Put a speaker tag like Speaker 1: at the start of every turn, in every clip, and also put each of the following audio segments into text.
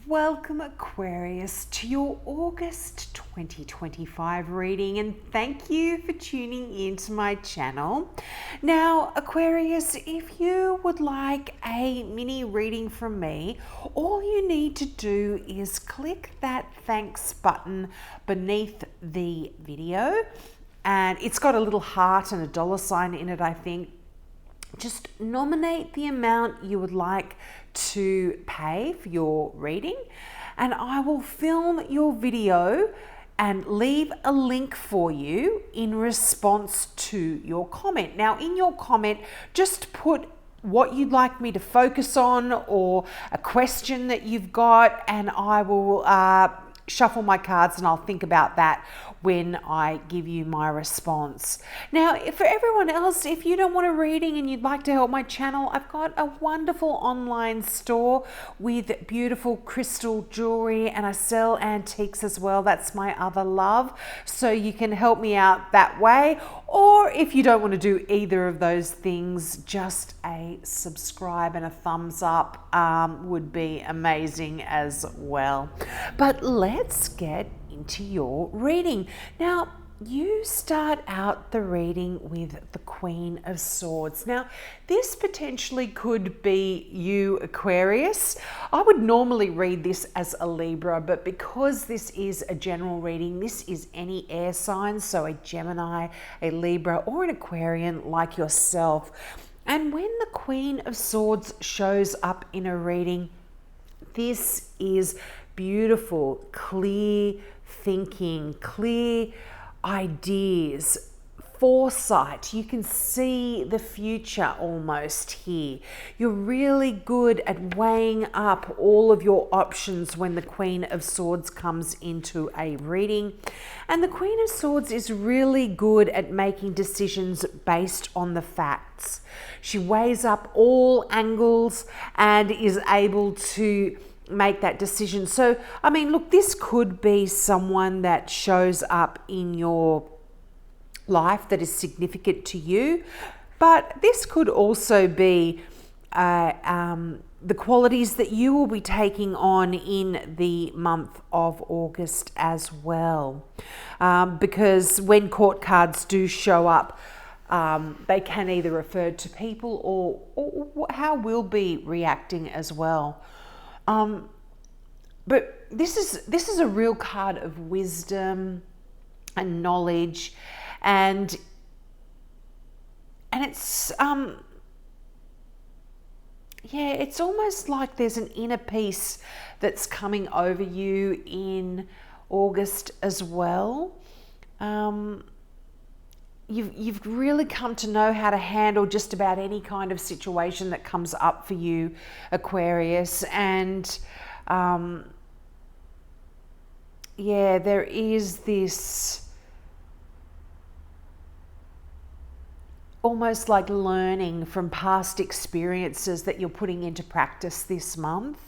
Speaker 1: Welcome Aquarius to your August 2025 reading, and thank you for tuning into my channel. Now Aquarius, if you would like a mini reading from me, all you need to do is click that thanks button beneath the video, and it's got a little heart and a dollar sign in it, I think. Just nominate the amount you would like to pay for your reading, and I will film your video and leave a link for you in response to your comment. Now, in your comment, just put what you'd like me to focus on or a question that you've got, and I will shuffle my cards and I'll think about that when I give you my response. Now, for everyone else, if you don't want a reading and you'd like to help my channel, I've got a wonderful online store with beautiful crystal jewelry, and I sell antiques as well. That's my other love. So you can help me out that way. Or if you don't want to do either of those things, just a subscribe and a thumbs up would be amazing as well. But let's get into your reading. Now, you start out the reading with the Queen of Swords. Now, this potentially could be you, Aquarius. I would normally read this as a Libra, but because this is a general reading, this is any air sign, so a Gemini, a Libra, or an Aquarian like yourself. And when the Queen of Swords shows up in a reading, this is beautiful, clear thinking, clear ideas, foresight. You can see the future almost here. You're really good at weighing up all of your options when the Queen of Swords comes into a reading. And the Queen of Swords is really good at making decisions based on the facts. She weighs up all angles and is able to make that decision. So, I mean, look, this could be someone that shows up in your life that is significant to you, but this could also be the qualities that you will be taking on in the month of August as well. Because when court cards do show up, they can either refer to people or how we'll be reacting as well. But this is a real card of wisdom and knowledge, and it's it's almost like there's an inner peace that's coming over you in August as well. You've really come to know how to handle just about any kind of situation that comes up for you, Aquarius. And there is this almost like learning from past experiences that you're putting into practice this month.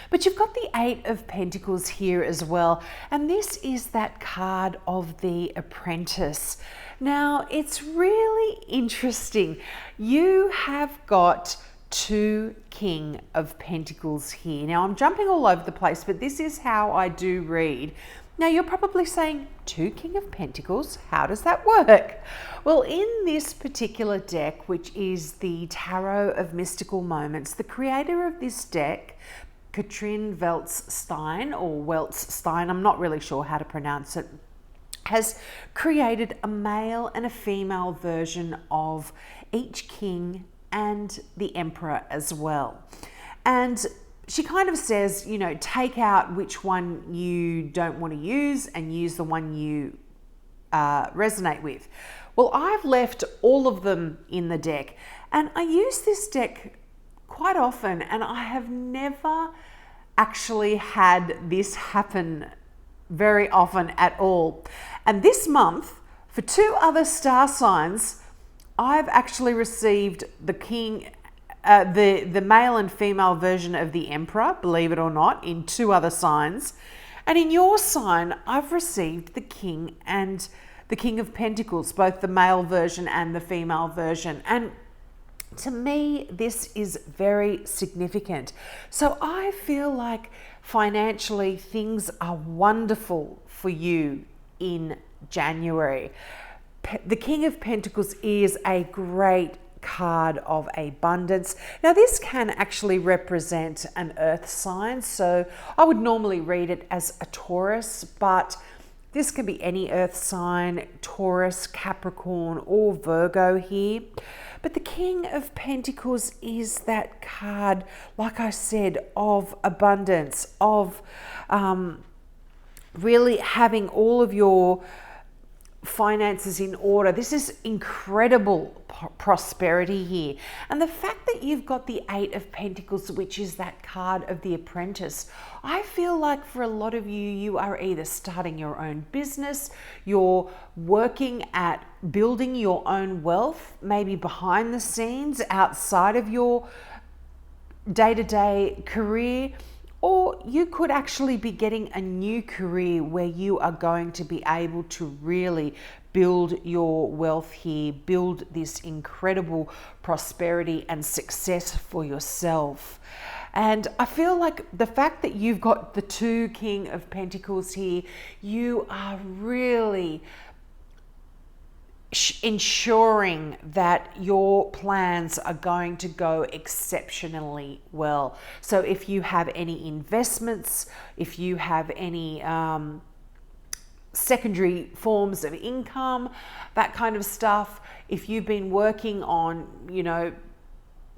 Speaker 1: But you've got the Eight of Pentacles here as well, and this is that card of the Apprentice. Now, it's really interesting. You have got two King of Pentacles here. Now, I'm jumping all over the place, but this is how I do read. Now, you're probably saying, two King of Pentacles, how does that work? Well, in this particular deck, which is the Tarot of Mystical Moments, the creator of this deck, Katrin Weltzstein, or Weltzstein, I'm not really sure how to pronounce it, has created a male and a female version of each king and the emperor as well. And she kind of says, you know, take out which one you don't want to use and use the one you resonate with. Well, I've left all of them in the deck, and I use this deck quite often, and I have never actually had this happen very often at all. And this month, for two other star signs, I've actually received the king, the male and female version of the Emperor, believe it or not, in two other signs. And in your sign, I've received the King and the King of Pentacles, both the male version and the female version. And to me, this is very significant. So I feel like financially things are wonderful for you in January. The King of Pentacles is a great card of abundance. Now this can actually represent an earth sign, so I would normally read it as a Taurus, but this can be any earth sign, Taurus, Capricorn, or Virgo here. But the King of Pentacles is that card, like I said, of abundance, of really having all of your finances in order. This is incredible prosperity here. And the fact that you've got the Eight of Pentacles, which is that card of the apprentice, I feel like for a lot of you, you are either starting your own business, you're working at building your own wealth, maybe behind the scenes, outside of your day-to-day career, or you could actually be getting a new career where you are going to be able to really build your wealth here, build this incredible prosperity and success for yourself. And I feel like the fact that you've got the two King of Pentacles here, you are really ensuring that your plans are going to go exceptionally well. So if you have any investments, if you have any secondary forms of income, that kind of stuff, if you've been working on,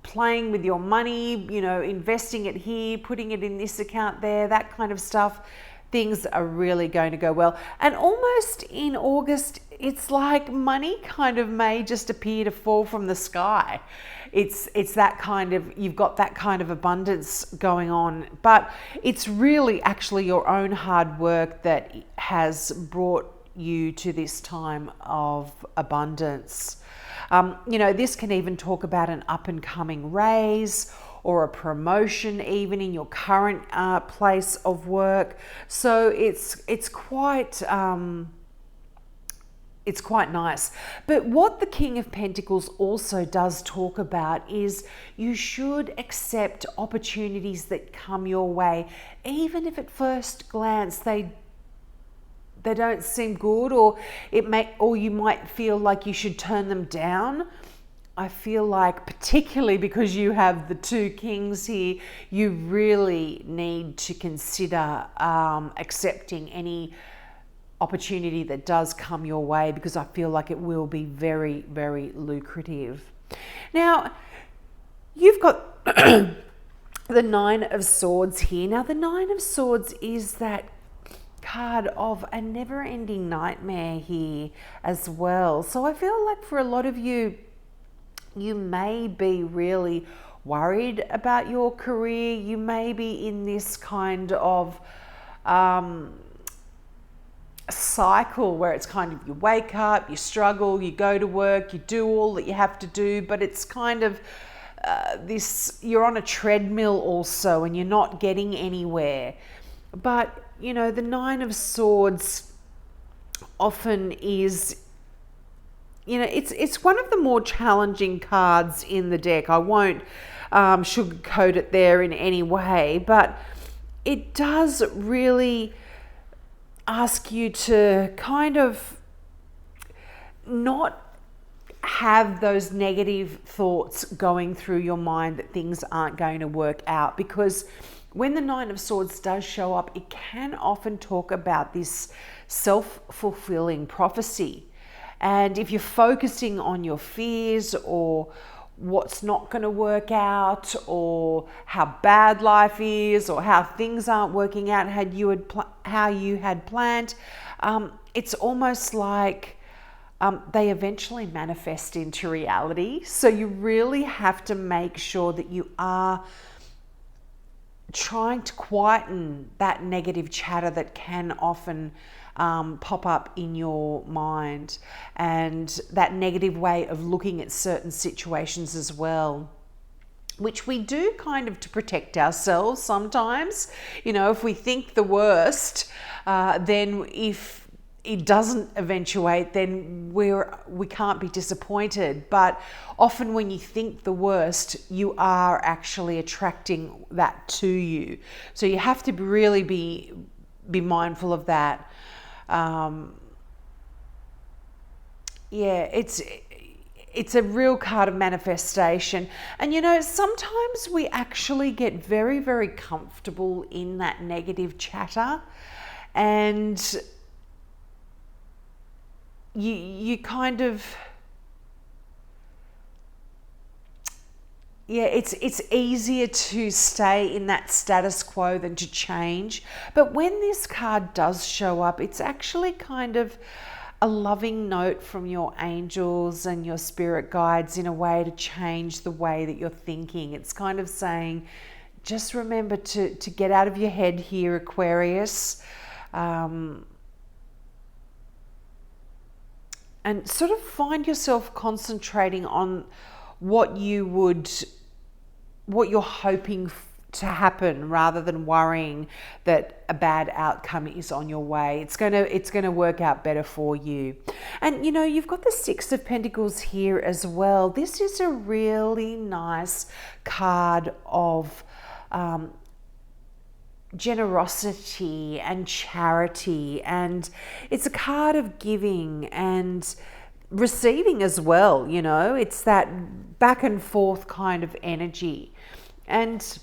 Speaker 1: playing with your money, investing it here, putting it in this account there, that kind of stuff, things are really going to go well. And almost in August, it's like money kind of may just appear to fall from the sky. It's that kind of, you've got that kind of abundance going on, but it's really actually your own hard work that has brought you to this time of abundance. This can even talk about an up and coming raise or a promotion even in your current place of work. So it's quite nice. But what the King of Pentacles also does talk about is you should accept opportunities that come your way, even if at first glance they don't seem good, or you might feel like you should turn them down. I feel like, particularly because you have the two kings here, you really need to consider accepting any opportunity that does come your way, because I feel like it will be very, very lucrative. Now, you've got the Nine of Swords here. Now, the Nine of Swords is that card of a never-ending nightmare here as well. So I feel like for a lot of you, you may be really worried about your career. You may be in this kind of cycle where it's kind of you wake up, you struggle, you go to work, you do all that you have to do, but it's kind of you're on a treadmill also and you're not getting anywhere. But the Nine of Swords often is, it's one of the more challenging cards in the deck. I won't sugarcoat it there in any way, but it does really ask you to kind of not have those negative thoughts going through your mind that things aren't going to work out, because when the Nine of Swords does show up, it can often talk about this self-fulfilling prophecy. And if you're focusing on your fears or what's not going to work out, or how bad life is, or how things aren't working out how you had planned, it's almost like they eventually manifest into reality. So you really have to make sure that you are trying to quieten that negative chatter that can often pop up in your mind, and that negative way of looking at certain situations as well, which we do kind of to protect ourselves sometimes. If we think the worst, then if it doesn't eventuate, then we can't be disappointed. But often when you think the worst, you are actually attracting that to you. So you have to really be mindful of that. It's a real card of manifestation. And sometimes we actually get very, very comfortable in that negative chatter, and you kind of, it's easier to stay in that status quo than to change. But when this card does show up, it's actually kind of a loving note from your angels and your spirit guides in a way to change the way that you're thinking. It's kind of saying, just remember to get out of your head here, Aquarius. And sort of find yourself concentrating on what you're hoping to happen, rather than worrying that a bad outcome is on your way. It's going to work out better for you. And you've got the Six of Pentacles here as well. This is a really nice card of generosity and charity, and it's a card of giving and receiving as well. It's that back and forth kind of energy. And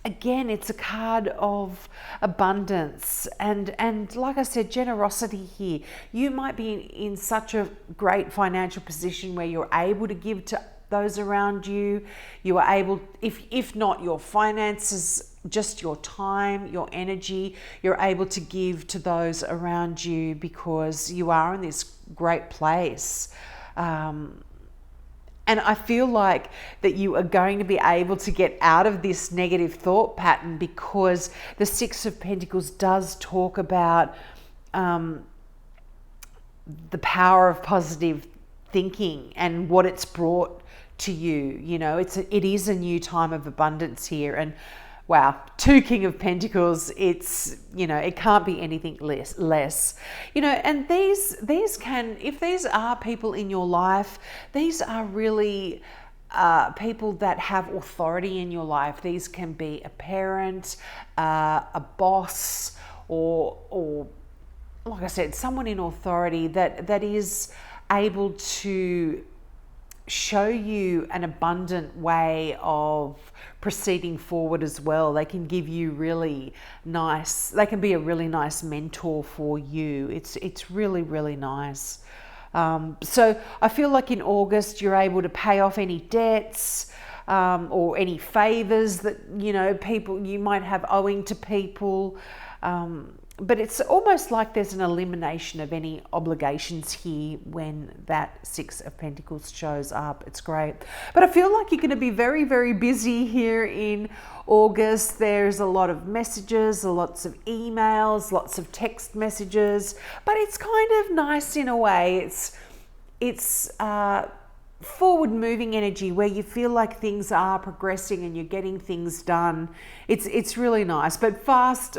Speaker 1: again, it's a card of abundance and like I said, generosity here. You might be in such a great financial position where you're able to give to those around you. You are able, if not your finances, just your time, your energy, you're able to give to those around you because you are in this great place. And I feel like that you are going to be able to get out of this negative thought pattern, because the Six of Pentacles does talk about the power of positive thinking and what it's brought to you. It is a new time of abundance here. And wow, two King of Pentacles, it can't be anything less. And these can, if these are people in your life, these are really people that have authority in your life. These can be a parent, a boss, or like I said, someone in authority that is able to show you an abundant way of proceeding forward as well. They can give you they can be a really nice mentor for you. It's really, really nice. So I feel like in August you're able to pay off any debts or any favors that people you might have owing to people. But it's almost like there's an elimination of any obligations here when that Six of Pentacles shows up. It's great. But I feel like you're going to be very, very busy here in August. There's a lot of messages, lots of emails, lots of text messages. But it's kind of nice in a way. It's forward moving energy where you feel like things are progressing and you're getting things done. It's really nice, but fast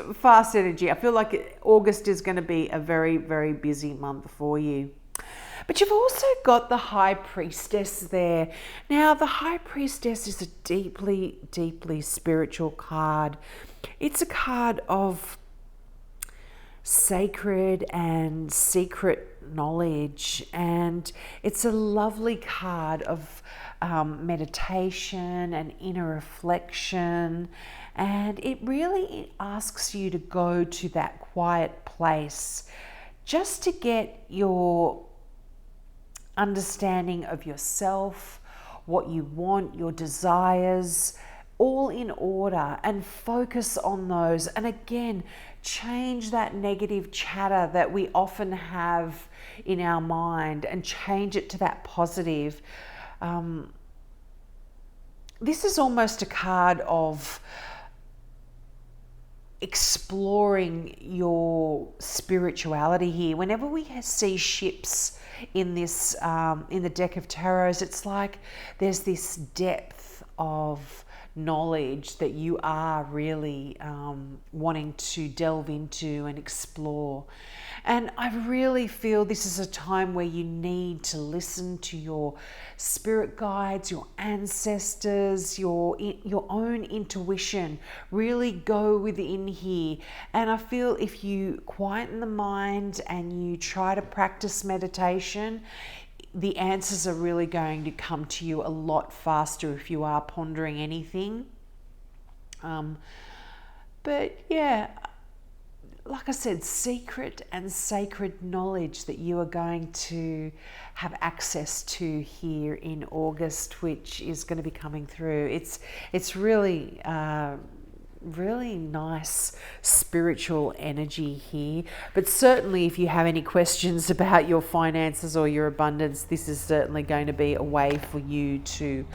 Speaker 1: energy. I feel like August is going to be a very, very busy month for you. But you've also got the High Priestess there. Now, the High Priestess is a deeply, deeply spiritual card. It's a card of sacred and secret knowledge, and it's a lovely card of meditation and inner reflection, and it really asks you to go to that quiet place just to get your understanding of yourself, what you want, your desires, all in order, and focus on those. And again, change that negative chatter that we often have in our mind and change it to that positive. This is almost a card of exploring your spirituality here. Whenever we see ships in this in the deck of tarots, it's like there's this depth of knowledge that you are really wanting to delve into and explore. And I really feel this is a time where you need to listen to your spirit guides, your ancestors, your own intuition. Really go within here. And I feel if you quieten the mind and you try to practice meditation, the answers are really going to come to you a lot faster if you are pondering anything. But yeah, like I said, secret and sacred knowledge that you are going to have access to here in August, which is going to be coming through. It's really really nice spiritual energy here. But certainly if you have any questions about your finances or your abundance, this is certainly going to be a way for you to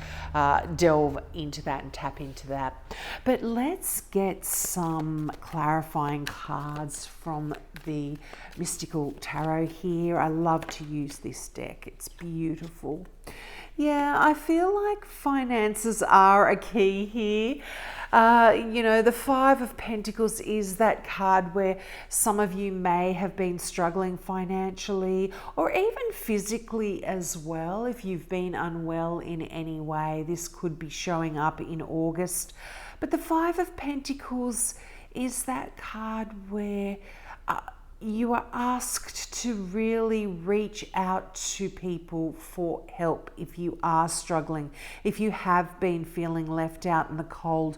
Speaker 1: delve into that and tap into that. But let's get some clarifying cards from the Mystical Tarot here. I love to use this deck. It's beautiful. Yeah, I feel like finances are a key here. You know, the Five of Pentacles is that card where some of you may have been struggling financially or even physically as well. If you've been unwell in any way, this could be showing up in August. But the Five of Pentacles is that card where you are asked to really reach out to people for help if you are struggling, if you have been feeling left out in the cold.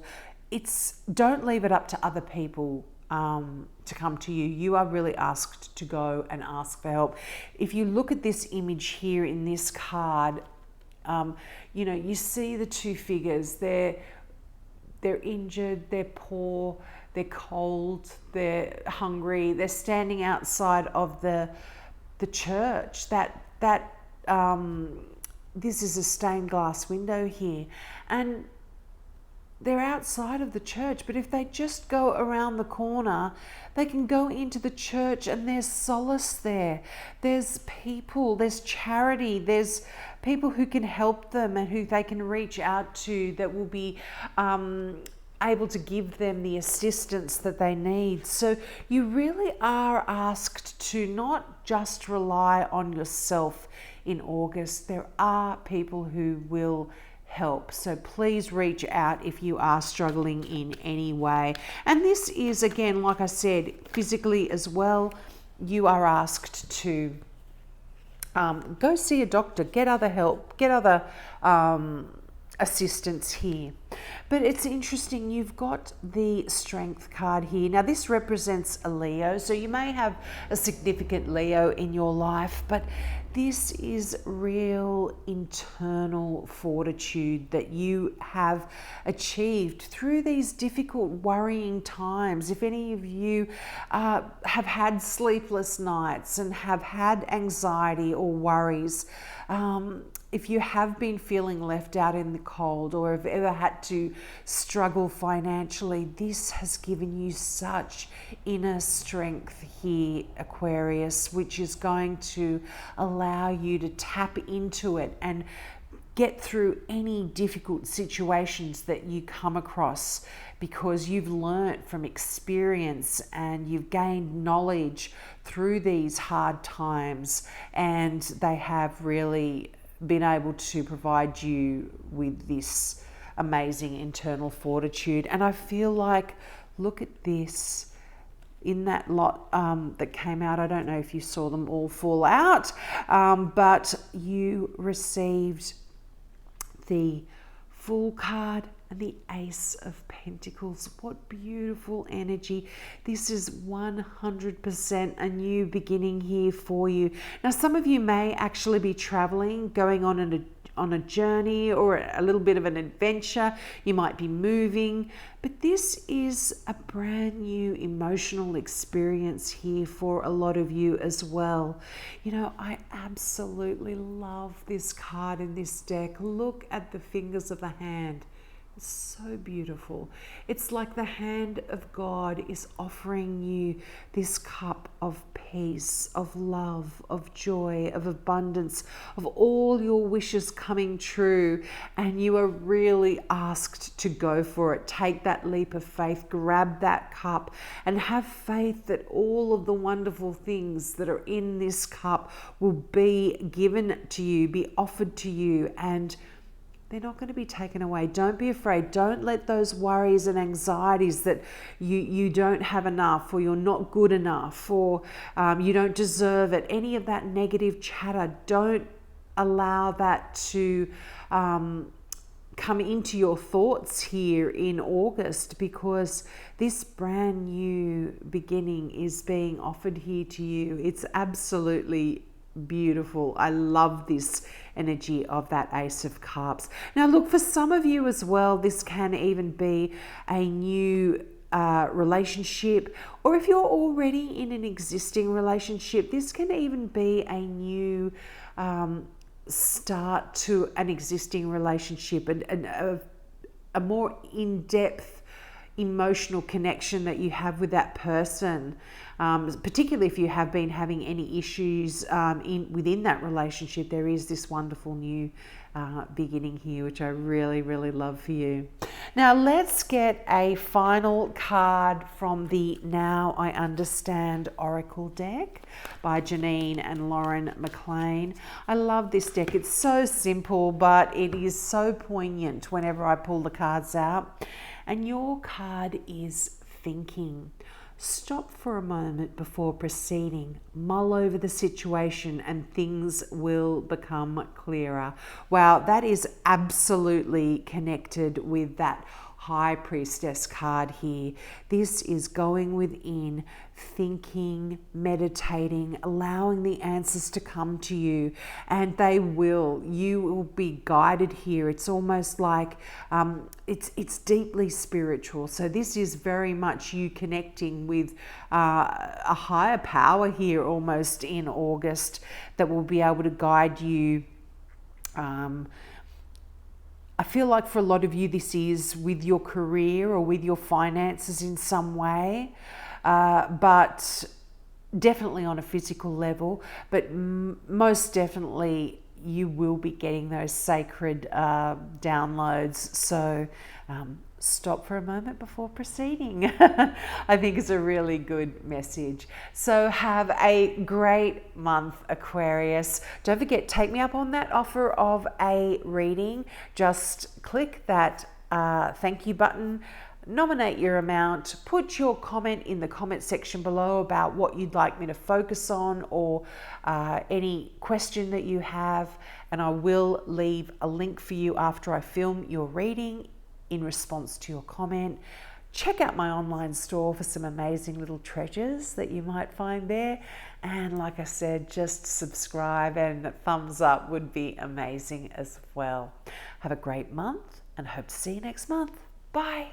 Speaker 1: Don't leave it up to other people to come to you. You are really asked to go and ask for help. If you look at this image here in this card, you know, you see the two figures. They're injured, they're poor, they're cold, they're hungry, they're standing outside of the church. This is a stained glass window here, and they're outside of the church, but if they just go around the corner, they can go into the church and there's solace there. There's people, there's charity, there's people who can help them and who they can reach out to that will be able to give them the assistance that they need. So you really are asked to not just rely on yourself in August. There are people who will help. So please reach out if you are struggling in any way. And this is, again, like I said, physically as well. You are asked to go see a doctor, get other help, get other assistance here. But it's interesting, you've got the Strength card here. Now this represents a Leo, so you may have a significant Leo in your life, but this is real internal fortitude that you have achieved through these difficult, worrying times. If any of you have had sleepless nights and have had anxiety or worries, if you have been feeling left out in the cold or have ever had to struggle financially, this has given you such inner strength here, Aquarius, which is going to allow you to tap into it and get through any difficult situations that you come across, because you've learnt from experience and you've gained knowledge through these hard times, and they have really been able to provide you with this amazing internal fortitude. And I feel like, look at this, in that lot that came out, I don't know if you saw them all fall out, but you received the Fool card and the Ace of Pentacles. What beautiful energy. This is 100% a new beginning here for you. Now, some of you may actually be traveling, going on a journey or a little bit of an adventure. You might be moving, but this is a brand new emotional experience here for a lot of you as well. You know, I absolutely love this card in this deck. Look at the fingers of the hand. So beautiful. It's like the hand of God is offering you this cup of peace, of love, of joy, of abundance, of all your wishes coming true. And you are really asked to go for it. Take that leap of faith, grab that cup, and have faith that all of the wonderful things that are in this cup will be given to you, be offered to you, and they're not going to be taken away. Don't be afraid. Don't let those worries and anxieties that you don't have enough, or you're not good enough, or you don't deserve it, any of that negative chatter, don't allow that to come into your thoughts here in August, because this brand new beginning is being offered here to you. It's absolutely beautiful. I love this energy of that Ace of Cups. Now look, for some of you as well, this can even be a new relationship, or if you're already in an existing relationship, this can even be a new start to an existing relationship, and a more in-depth emotional connection that you have with that person, particularly if you have been having any issues within that relationship. There is this wonderful new beginning here, which I really, really love for you. Now let's get a final card from the Now I Understand Oracle deck by Janine and Lauren McLean. I love this deck. It's so simple, but it is so poignant whenever I pull the cards out. And your card is thinking. Stop for a moment before proceeding. Mull over the situation and things will become clearer. Wow, that is absolutely connected with that High Priestess card here. This is going within, thinking, meditating, allowing the answers to come to you, and they will. You will be guided here. It's almost like it's deeply spiritual. So this is very much you connecting with a higher power here, almost in August, that will be able to guide you. I feel like for a lot of you, this is with your career or with your finances in some way, but definitely on a physical level. But most definitely, you will be getting those sacred downloads. So stop for a moment before proceeding. I think is a really good message. So have a great month, Aquarius. Don't forget, take me up on that offer of a reading. Just click that thank you button, nominate your amount, put your comment in the comment section below about what you'd like me to focus on, or any question that you have, and I will leave a link for you after I film your reading in response to your comment. Check out my online store for some amazing little treasures that you might find there. And like I said, just subscribe, and a thumbs up would be amazing as well. Have a great month, and hope to see you next month. Bye.